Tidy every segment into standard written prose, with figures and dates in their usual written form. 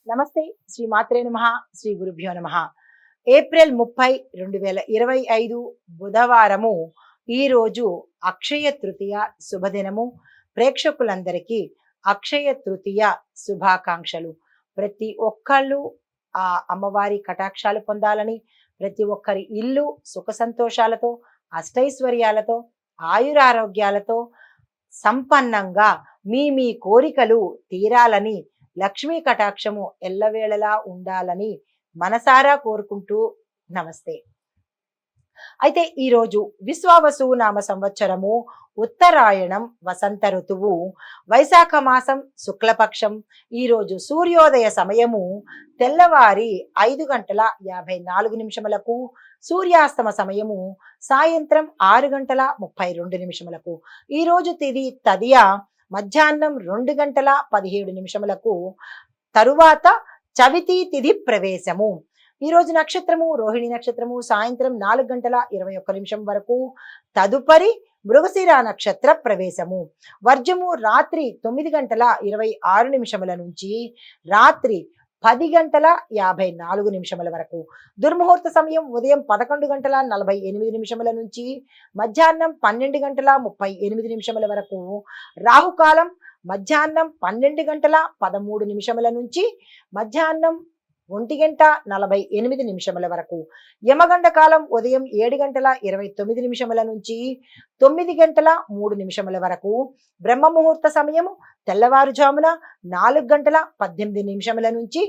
నమస్తే. శ్రీ మాత్రే నమః. శ్రీ గురుభ్యో నమః. ఏప్రిల్ 30, 2025 బుధవారము. ఈరోజు అక్షయ తృతీయ శుభదినము. ప్రేక్షకులందరికీ అక్షయ తృతీయ శుభాకాంక్షలు. ప్రతి ఒక్కళ్ళు ఆ అమ్మవారి కటాక్షాలు పొందాలని, ప్రతి ఒక్కరి ఇల్లు సుఖ సంతోషాలతో, అష్టైశ్వర్యాలతో, ఆయురారోగ్యాలతో సంపన్నంగా మీ కోరికలు తీరాలని, లక్ష్మీ కటాక్షము ఎల్లవేళలా ఉండాలని మనసారా కోరుకుంటూ నమస్తే. అయితే ఈరోజు విశ్వావసు నామ సంవత్సరము, ఉత్తరాయణం, వసంత ఋతువు, వైశాఖ మాసం, శుక్లపక్షం. ఈరోజు సూర్యోదయ సమయము తెల్లవారి 5:54 సూర్యాస్తమ సమయము సాయంత్రం 6:32. ఈరోజు తిది తదియ మధ్యాహ్నం 2:17 తరువాత చవితి తిథి ప్రవేశము. ఈరోజు నక్షత్రము రోహిణి నక్షత్రము సాయంత్రం 4:21 వరకు, తదుపరి మృగశిర నక్షత్ర ప్రవేశము. వర్జము రాత్రి 9:26 నుంచి రాత్రి 10:54 వరకు. దుర్ముహూర్త సమయం ఉదయం 11:48 నుంచి మధ్యాహ్నం 12:38 వరకు. రాహుకాలం మధ్యాహ్నం 12:13 నుంచి మధ్యాహ్నం 1:48 వరకు. యమగండ కాలం ఉదయం 7:29 నుంచి 9:03 వరకు. బ్రహ్మ ముహూర్త సమయము తెల్లవారుజామున 4:18 నుంచి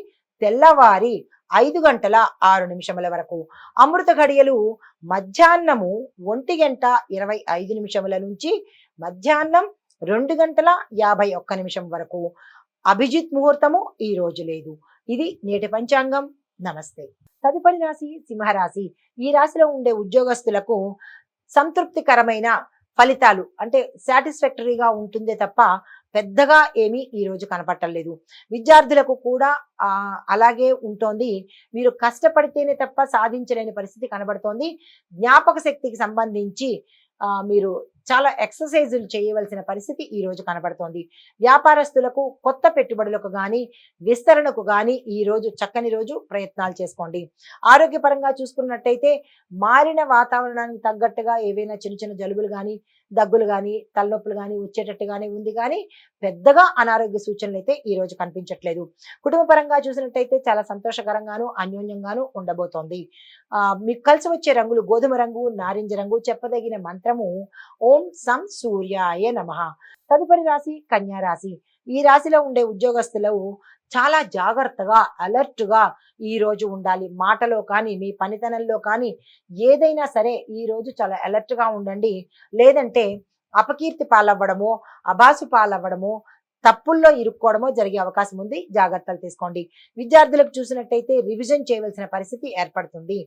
తెల్లవారి 5:06 వరకు. అమృత ఘడియలు మధ్యాహ్నము 1:25 నుంచి మధ్యాహ్నం 2:51 వరకు. అభిజిత్ ముహూర్తము ఈ రోజు లేదు. ఇది నేటి పంచాంగం. నమస్తే. తదుపరి రాశి సింహరాశి. ఈ రాశిలో ఉండే ఉద్యోగస్తులకు సంతృప్తికరమైన ఫలితాలు, అంటే సాటిస్ఫాక్టరీగా ఉంటుందే తప్ప పెద్దగా ఏమీ ఈ రోజు కనపట్టలేదు. విద్యార్థులకు కూడా అలాగే ఉంటోంది. మీరు కష్టపడితేనే తప్ప సాధించలేని పరిస్థితి కనబడుతోంది. జ్ఞాపక శక్తికి సంబంధించి మీరు చాలా ఎక్సర్సైజులు చేయవలసిన పరిస్థితి ఈ రోజు కనబడుతోంది. వ్యాపారస్తులకు కొత్త పెట్టుబడులకు కానీ విస్తరణకు కానీ ఈ రోజు చక్కని రోజు, ప్రయత్నాలు చేసుకోండి. ఆరోగ్యపరంగా చూసుకున్నట్టయితే మారిన వాతావరణానికి తగ్గట్టుగా ఏవైనా చిన్న చిన్న జలుబులు కానీ, దగ్గులు కానీ, తలనొప్పులు కానీ వచ్చేటట్టుగానే ఉంది, కానీ పెద్దగా అనారోగ్య సూచనలు అయితే ఈ రోజు కనిపించట్లేదు. కుటుంబ పరంగా చూసినట్టయితే చాలా సంతోషకరంగాను అన్యోన్యంగాను ఉండబోతోంది. మీకు కలిసి వచ్చే రంగులు గోధుమ రంగు, నారింజ రంగు. చెప్పదగిన మంత్రము ఓం సం సూర్యాయ నమః. తదుపరి రాశి కన్యా రాశి. ఈ రాశిలో ఉండే ఉద్యోగస్తులు చాలా జాగ్రత్తగా, అలర్ట్గా ఈ రోజు ఉండాలి. మాటలో కానీ, మీ పనితనంలో కానీ ఏదైనా సరే ఈ రోజు చాలా అలర్ట్గా ఉండండి. లేదంటే అపకీర్తి పాలవ్వడమో, అబాసు పాలవ్వడమో, తప్పుల్లో ఇరుక్కోవడమో జరిగే అవకాశం ఉంది. జాగ్రత్తలు తీసుకోండి. విద్యార్థులకు చూసినట్టయితే రివిజన్ చేయవలసిన పరిస్థితి ఏర్పడుతుంది.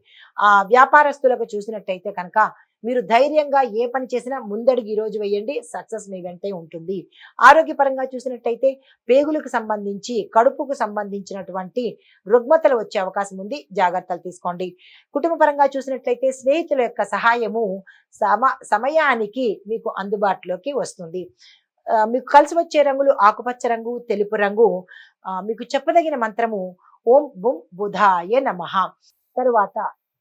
వ్యాపారస్తులకు చూసినట్టయితే కనుక మీరు ధైర్యంగా ఏ పని చేసినా ముందడుగు ఈ రోజు వేయండి, సక్సెస్ మీ వెంటే ఉంటుంది. ఆరోగ్యపరంగా చూసినట్టయితే పేగులకు సంబంధించి, కడుపుకు సంబంధించినటువంటి రుగ్మతలు వచ్చే అవకాశం ఉంది. జాగ్రత్తలు తీసుకోండి. కుటుంబ పరంగా చూసినట్లయితే స్నేహితుల యొక్క సహాయము సమయానికి మీకు అందుబాటులోకి వస్తుంది. మీకు కలిసి వచ్చే రంగులు ఆకుపచ్చ రంగు, తెలుపు రంగు. మీకు చెప్పదగిన మంత్రము ఓం బుం బుధాయ నమః. తరువాత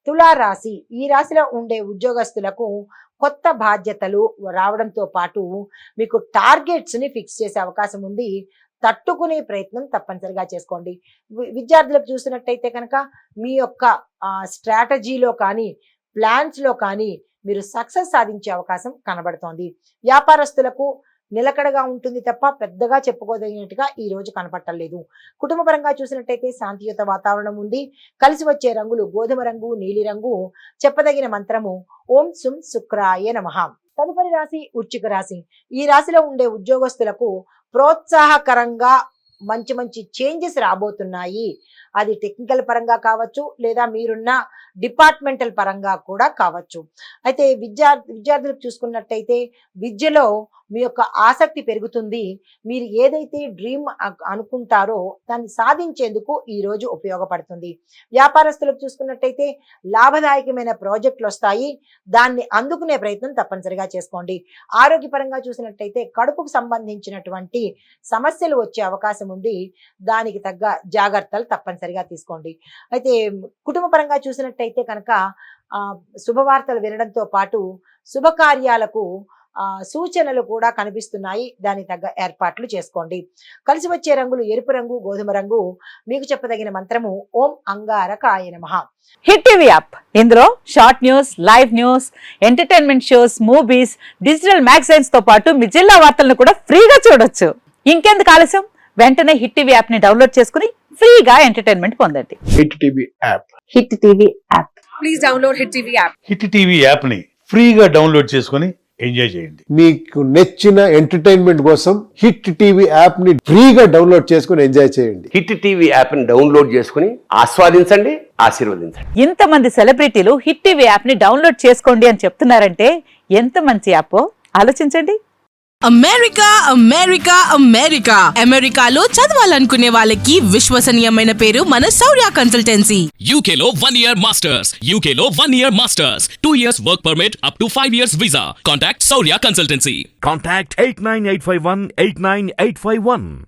తులారాశి. ఈ రాశిలో ఉండే ఉద్యోగస్తులకు కొత్త బాధ్యతలు రావడంతో పాటు మీకు టార్గెట్స్ ని ఫిక్స్ చేసే అవకాశం ఉంది. తట్టుకునే ప్రయత్నం తప్పనిసరిగా చేసుకోండి. విద్యార్థులకు చూసినట్టయితే కనుక మీ యొక్క స్ట్రాటజీలో కానీ, ప్లాన్స్ లో కానీ మీరు సక్సెస్ సాధించే అవకాశం కనబడుతోంది. వ్యాపారస్తులకు నిలకడగా ఉంటుంది తప్ప పెద్దగా చెప్పుకోదగినట్టుగా ఈ రోజు కనపట్టలేదు. కుటుంబ పరంగా చూసినట్టయితే శాంతియుత వాతావరణం ఉంది. కలిసి వచ్చే రంగులు గోధుమ రంగు, నీలి రంగు. చెప్పదగిన మంత్రము ఓం సుం శుక్రాయ నమః. తదుపరి రాశి వృశ్చిక రాశి. ఈ రాశిలో ఉండే ఉద్యోగస్తులకు ప్రోత్సాహకరంగా మంచి మంచి చేంజెస్ రాబోతున్నాయి. అది టెక్నికల్ పరంగా కావచ్చు, లేదా మీరున్న డిపార్ట్మెంటల్ పరంగా కూడా కావచ్చు. అయితే విద్యార్థులకు చూసుకున్నట్టయితే విద్యలో మీ యొక్క ఆసక్తి పెరుగుతుంది. మీరు ఏదైతే డ్రీమ్ అనుకుంటారో దాన్ని సాధించేందుకు ఈ రోజు ఉపయోగపడుతుంది. వ్యాపారస్తులకు చూసుకున్నట్టయితే లాభదాయకమైన ప్రాజెక్టులు వస్తాయి. దాన్ని అందుకునే ప్రయత్నం తప్పనిసరిగా చేసుకోండి. ఆరోగ్యపరంగా చూసినట్టయితే కడుపుకు సంబంధించినటువంటి సమస్యలు వచ్చే అవకాశం ఉంది. దానికి తగ్గ జాగ్రత్తలు తప్పనిసరిగా తీసుకోండి. అయితే కుటుంబ పరంగా చూసినట్టయితే కనుక శుభవార్తలు వినడంతో పాటు శుభకార్యాలకు సూచనలు కూడా కనిపిస్తున్నాయి. దానికి తగ్గ ఏర్పాట్లు చేసుకోండి. కలిసి వచ్చే రంగులు ఎరుపు రంగు, గోధుమ రంగు. మీకు చెప్పదగిన మంత్రము ఓం అంగారకాయ నమః. హిట్ టీవీ యాప్, ఇందులో short news, live news, entertainment shows, movies, digital magazines తో పాటు మీ జిల్లా వార్తలను కూడా ఫ్రీగా చూడొచ్చు. ఇంకెందుకు ఆలస్యం, వెంటనే హిట్ టీవీ యాప్ ని డౌన్లోడ్ చేసుకుని ఫ్రీగా ఎంటర్టైన్మెంట్ పొందండి. Hit TV app. Hit TV app. Please download hit TV app. Hit TV app ని ఫ్రీగా డౌన్లోడ్ చేసుకొని ఎంజాయ్ చేయండి. మీకు నచ్చిన ఎంటర్టైన్మెంట్ కోసం హిట్ టీవీ యాప్ ని ఫ్రీగా డౌన్లోడ్ చేసుకుని ఎంజాయ్ చేయండి. హిట్ టీవీ యాప్ ని డౌన్లోడ్ చేసుకుని ఆస్వాదించండి, ఆశీర్వదించండి. ఇంతమంది సెలబ్రిటీలు హిట్ టీవీ యాప్ ని డౌన్లోడ్ చేసుకోండి అని చెప్తున్నారంటే ఎంత మంచి యాప్ ఆలోచించండి. అమెరికా అమెరికా అమెరికా అమెరికాలో చదవాలనుకునే వాళ్ళకి విశ్వసనీయమైన పేరు మన శౌర్య consultancy. UK Law 1 Year Masters. UK Law 1 Year Masters. 2 years work permit up to 5 years visa. Contact Saurya Consultancy. Contact 89851 89851.